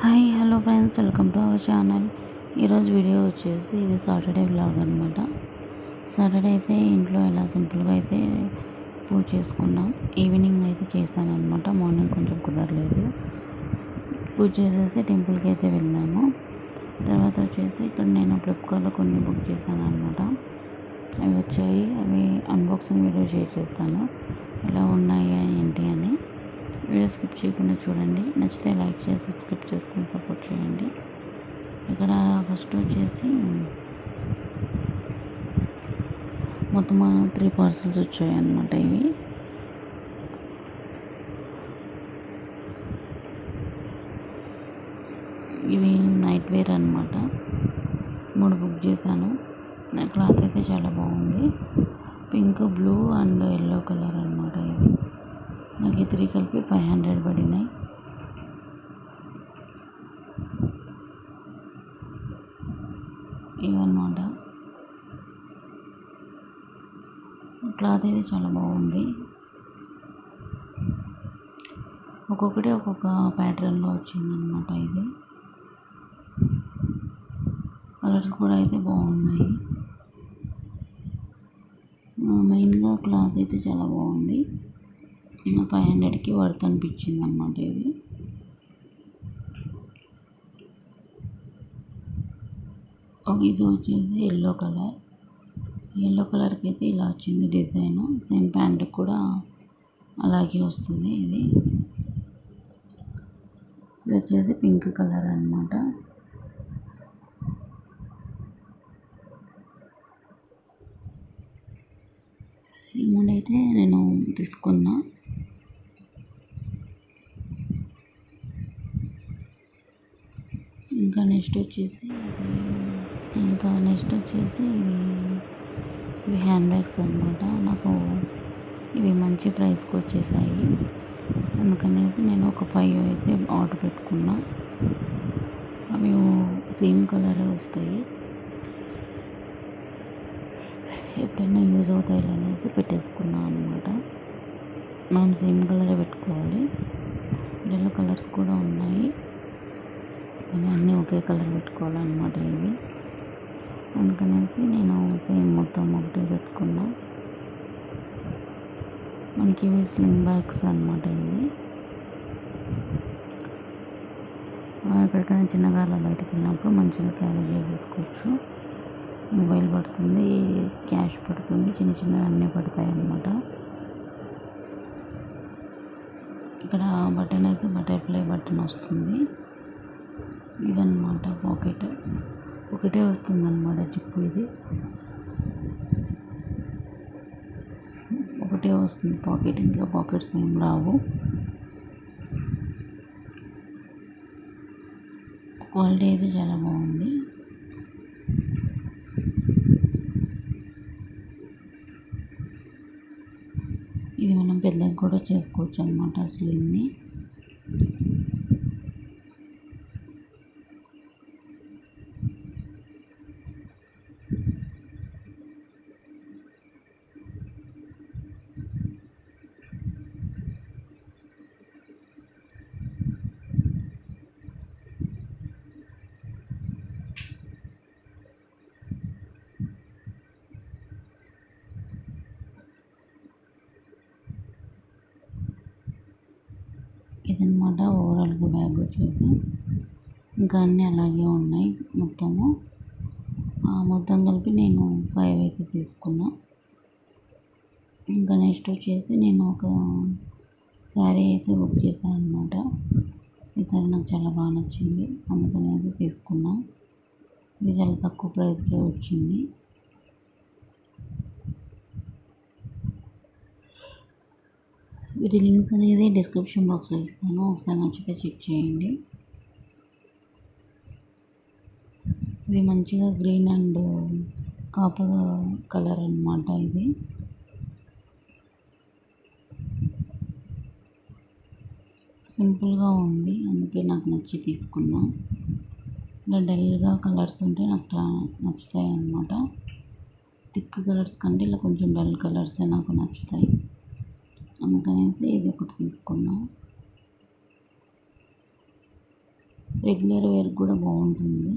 Hi hello friends, welcome to our channel. ఈరోజు video వచ్చేసి ఇది సాటర్డే వ్లాగ్ అనమాట. సాటర్డే అయితే ఇంట్లో ఎలా సింపుల్గా అయితే పూజ చేసుకున్నాం. ఈవినింగ్ అయితే చేశాను అనమాట. మార్నింగ్ కొంచెం కుదరలేదు. పూజ చేసేసి టెంపుల్కి అయితే వెళ్ళాము. తర్వాత వచ్చేసి ఇక్కడ నేను ఫ్లిప్కార్ట్లో కొన్ని బుక్ చేశాను అనమాట. అవి వచ్చాయి. అవి అన్బాక్సింగ్ వీడియో షేర్ చేస్తాను, ఎలా ఉన్నాయి ఏంటి అని. వీడియో స్కిప్ చేయకుండా చూడండి. నచ్చితే లైక్ చేసి సబ్స్క్రైబ్ చేసుకొని సపోర్ట్ చేయండి. ఇక్కడ ఫస్ట్ వచ్చేసి మొత్తం 3 పార్సల్స్ వచ్చాయి అన్నమాట. ఇవి నైట్ వేర్ అన్నమాట. 3 బుక్ చేశాను. క్లాత్ అయితే చాలా బాగుంది. Pink, blue and yellow colour అన్నమాట. ఇది నాకు 3 కలిపి 500 పడినాయి. ఇవన్నమాట. క్లాత్ అయితే చాలా బాగుంది. ఒక్కొక్కటి ఒక్కొక్క ప్యాటర్న్లో వచ్చిందనమాట. ఇది కలర్స్ కూడా అయితే బాగున్నాయి. మెయిన్గా క్లాత్ అయితే చాలా బాగుంది. 500కి వర్త్ అనిపించింది అన్నమాట. ఇది వచ్చేసి ఎల్లో కలర్కి అయితే ఇలా వచ్చింది డిజైన్. సేమ్ ప్యాంట్ కూడా అలాగే వస్తుంది. ఇది వచ్చేసి పింక్ కలర్ అన్నమాట. ఈ మూడైతే నేను తీసుకున్నా. ఇంకా నెక్స్ట్ వచ్చేసి ఇవి హ్యాండ్ బ్యాగ్స్ అన్నమాట. నాకు ఇవి మంచి ప్రైస్కి వచ్చేసాయి. అందుకనేసి నేను ఒక 5 అయితే ఆర్డర్ పెట్టుకున్నా. అవి సేమ్ కలరే వస్తాయి. ఎప్పుడైనా యూజ్ అవుతాయి అనేసి పెట్టేసుకున్నాను అనమాట. మనం సేమ్ కలరే పెట్టుకోవాలి. ఎల్లో కలర్స్ కూడా ఉన్నాయి, కానీ అన్నీ ఒకే కలర్ పెట్టుకోవాలన్నమాట. ఇవి అందుకనేసి నేను సేమ్ మొత్తం ఒకటే పెట్టుకున్నా. మనకి ఇవి స్లింగ్ బ్యాగ్స్ అన్నమాట. ఇవి ఎక్కడికైనా చిన్నగా అలా బయటకు వెళ్ళినప్పుడు మంచిగా క్యారీ చేసేసుకోవచ్చు. మొబైల్ పడుతుంది, క్యాష్ పడుతుంది, చిన్నవి అన్నీ పడతాయి అన్నమాట. ఇక్కడ బటన్ అయితే బటర్ఫ్లై బటన్ వస్తుంది. ఇదన్నమాట పాకెట్. ఒకటే వస్తుంది అన్నమాట జిప్పు. ఇది ఒకటే వస్తుంది పాకెట్, ఇంకా పాకెట్స్ ఏం రావు. క్వాలిటీ అయితే చాలా బాగుంది. ఇది మనం పెద్దగా కూడా చేసుకోవచ్చు అన్నమాట అసలు. ఇదన్నమాట ఓవరాల్గా బ్యాగ్ వచ్చేసి. ఇంకా అన్నీ అలాగే ఉన్నాయి. మొత్తం కలిపి నేను 5 అయితే తీసుకున్నా. ఇంకా నెక్స్ట్ వచ్చేసి నేను ఒక శారీ అయితే బుక్ చేశాను అనమాట. ఈ శారీ నాకు చాలా బాగా నచ్చింది, అందుకని అయితే తీసుకున్నా. ఇది చాలా తక్కువ ప్రైస్కే వచ్చింది. వీటి లింక్స్ అనేది డిస్క్రిప్షన్ బాక్స్లో ఇస్తాను, ఒకసారి నచ్చితే చెక్ చేయండి. ఇది మంచిగా గ్రీన్ అండ్ కాపర్ కలర్ అన్నమాట. ఇది సింపుల్గా ఉంది, అందుకే నాకు నచ్చి తీసుకున్నా. ఇలా డల్గా కలర్స్ ఉంటే నాకు నచ్చుతాయి అన్నమాట. థిక్ కలర్స్ కంటే ఇలా కొంచెం డల్ కలర్సే నాకు నచ్చుతాయి. అందుకనేసి ఇది ఒకటి తీసుకున్నా. రెగ్యులర్ వేర్ కూడా బాగుంటుంది.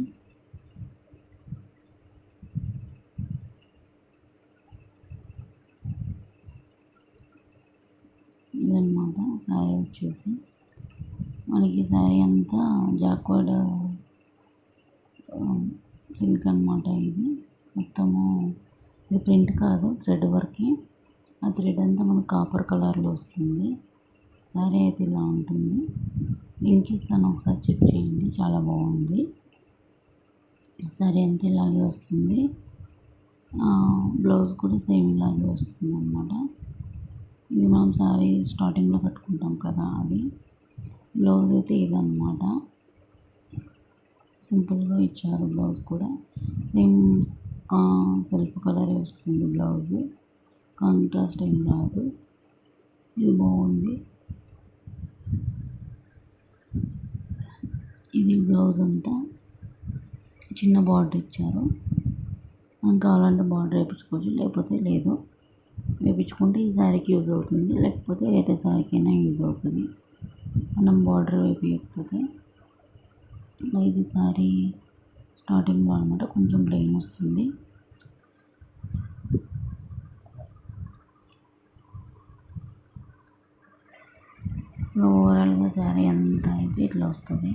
ఇదన్నమాట శారీ వచ్చేసి. మనకి శారీ అంతా జాక్వర్డ్ సిల్క్ అనమాట. ఇది మొత్తము ఇది ప్రింట్ కాదు, థ్రెడ్ వర్కే. ఆ థ్రెడ్ అంతా మనకు కాపర్ కలర్లో వస్తుంది. శారీ అయితే ఇలా ఉంటుంది. లింక్ ఇస్తాను, ఒకసారి చెక్ చేయండి, చాలా బాగుంది. శారీ అంతా ఇలాగే వస్తుంది. బ్లౌజ్ కూడా సేమ్ ఇలాగే వస్తుంది అన్నమాట. ఇది మనం శారీ స్టార్టింగ్లో కట్టుకుంటాం కదా, అది. బ్లౌజ్ అయితే ఇదన్నమాట. సింపుల్గా ఇచ్చారు బ్లౌజ్ కూడా. సేమ్ సెల్ఫ్ కలరే వస్తుంది బ్లౌజ్, కాంట్రాస్ట్ ఏం రాదు. ఇది బాగుంది. ఇది బ్లౌజ్ అంతా చిన్న బార్డర్ ఇచ్చారు. మనం కావాలంటే బార్డర్ వేయించుకోవచ్చు, లేకపోతే లేదు. వేయించుకుంటే ఈ శారీకి యూజ్ అవుతుంది, లేకపోతే వేరే శారీకైనా యూజ్ అవుతుంది మనం బార్డర్ వేయకపోతే. ఇది శారీ స్టార్టింగ్లో అనమాట, కొంచెం ప్లెయిన్ వస్తుంది. ఓవరాల్గా శారీ అంతా అయితే ఇట్లా వస్తుంది.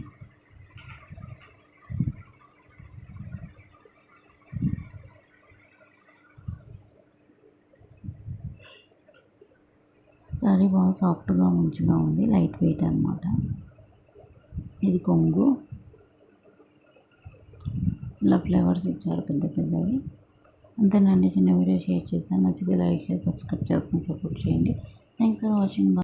శారీ బాగా సాఫ్ట్గా మంచిగా ఉంది, లైట్ వెయిట్ అనమాట. ఇది కొంగు, ఇలా ఫ్లేవర్స్ ఇచ్చారు పెద్ద పెద్దవి. అంతేనండి, చిన్న వీడియో షేర్ చేశాను. నచ్చితే లైక్ చేసి సబ్స్క్రైబ్ చేసుకొని సపోర్ట్ చేయండి. Thanks for watching.